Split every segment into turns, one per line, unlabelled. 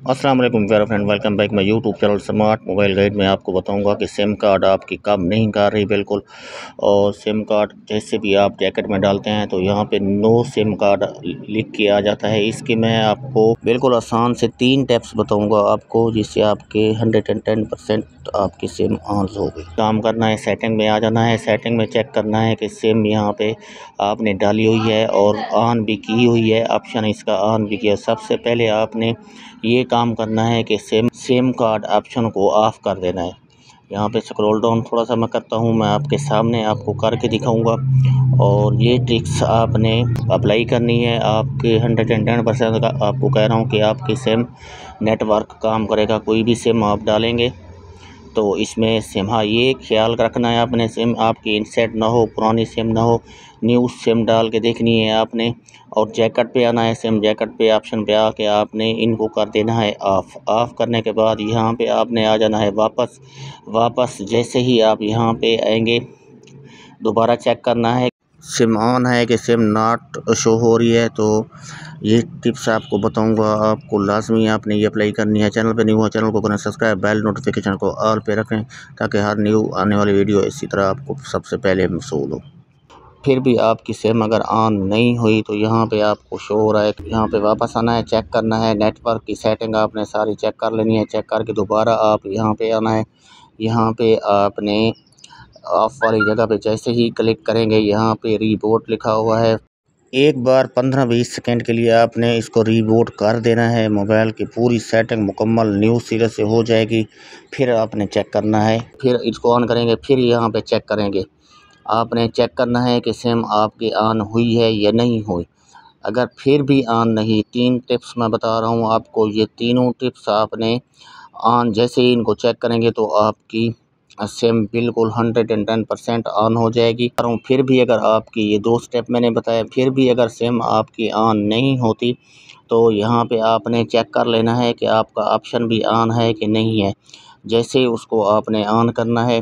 अस्सलाम वालेकुम प्यारे friend, welcome back my YouTube channel smart mobile guide में। आपको बताऊंगा कि सिम कार्ड आपकी काम नहीं कर रही बिल्कुल। और सिम कार्ड जैसे भी आप जैकेट में डालते हैं तो यहाँ पे नो सिम कार्ड लिख के आ जाता है। इसकी मैं आपको बिल्कुल आसान से 3 टिप्स बताऊंगा आपको, जिससे आपके 110% आपकी सिम ऑन होगी। काम करना है, सेटिंग में आ जाना है। सेटिंग में चेक करना है कि सिम यहाँ पे आपने डाली हुई है और ऑन भी की हुई है, ऑप्शन इसका ऑन भी किया। सबसे पहले आपने ये काम करना है कि सिम कार्ड ऑप्शन को ऑफ कर देना है। यहाँ पे स्क्रॉल डाउन थोड़ा सा मैं करता हूँ, मैं आपके सामने आपको करके दिखाऊंगा। और ये ट्रिक्स आपने अप्लाई करनी है। आपके 110% का आपको कह रहा हूँ कि आपकी सिम नेटवर्क काम करेगा। कोई भी सिम आप डालेंगे तो इसमें सिम, हाँ ये ख्याल रखना है आपने, सिम आपकी इंसेट ना हो, पुरानी सिम ना हो। न्यू सिम डाल के देखनी है आपने। और जैकेट पे आना है, सिम जैकेट पे ऑप्शन पे आके आपने इनको कर देना है ऑफ़। ऑफ़ करने के बाद यहाँ पे आपने आ जाना है वापस जैसे ही आप यहाँ पे आएंगे दोबारा चेक करना है सिम ऑन है कि सिम नॉट शो हो रही है। तो ये टिप्स आपको बताऊंगा, आपको लाजमी आपने ये अप्लाई करनी है। चैनल पे न्यू हो, चैनल को करें सब्सक्राइब, बेल नोटिफिकेशन को ऑल पे रखें ताकि हर न्यू आने वाली वीडियो इसी तरह आपको सबसे पहले मसूल हो। फिर भी आपकी सिम अगर ऑन नहीं हुई तो यहाँ पे आपको शो हो रहा है, यहाँ पे वापस आना है, चेक करना है। नेटवर्क की सेटिंग आपने सारी चेक कर लेनी है। चेक करके दोबारा आप यहाँ पे आना है। यहाँ पे आपने ऑफ वाली जगह पे जैसे ही क्लिक करेंगे यहाँ पे रीबूट लिखा हुआ है। एक बार 15-20 सेकंड के लिए आपने इसको रीबूट कर देना है। मोबाइल की पूरी सेटिंग मुकम्मल न्यू सिरे से हो जाएगी। फिर आपने चेक करना है, फिर इसको ऑन करेंगे, फिर यहाँ पे चेक करेंगे। आपने चेक करना है कि सिम आपकी ऑन हुई है या नहीं हुई। अगर फिर भी ऑन नहीं, 3 टिप्स मैं बता रहा हूँ आपको, ये तीनों टिप्स आपने ऑन जैसे ही इनको चेक करेंगे तो आपकी सिम बिल्कुल 110% ऑन हो जाएगी। फिर भी अगर आपकी ये 2 स्टेप मैंने बताया, फिर भी अगर सिम आपकी ऑन नहीं होती तो यहाँ पे आपने चेक कर लेना है कि आपका ऑप्शन भी ऑन है कि नहीं है। जैसे ही उसको आपने ऑन करना है,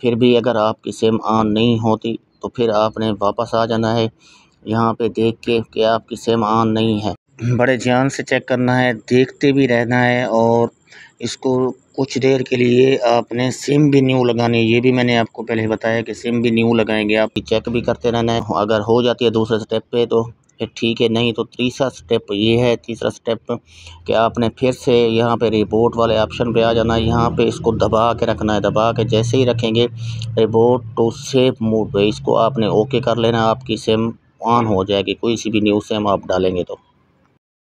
फिर भी अगर आपकी सिम ऑन नहीं होती तो फिर आपने वापस आ जाना है यहाँ पे देख के कि आपकी सिम ऑन नहीं है। बड़े ध्यान से चेक करना है, देखते भी रहना है। और इसको कुछ देर के लिए आपने सिम भी न्यू लगानी है। ये भी मैंने आपको पहले बताया कि सिम भी न्यू लगाएंगे, आप चेक भी करते रहना है। अगर हो जाती है दूसरे स्टेप पे तो फिर ठीक है, नहीं तो तीसरा स्टेप ये है। तीसरा स्टेप कि आपने फिर से यहाँ पे रिपोर्ट वाले ऑप्शन पे आ जाना है। यहाँ पे इसको दबा के रखना है। दबा के जैसे ही रखेंगे रिपोर्ट टू सेव मोड पे इसको आपने ओके कर लेना। आपकी सिम ऑन हो जाएगी, कोई सी भी न्यू सिम आप डालेंगे तो।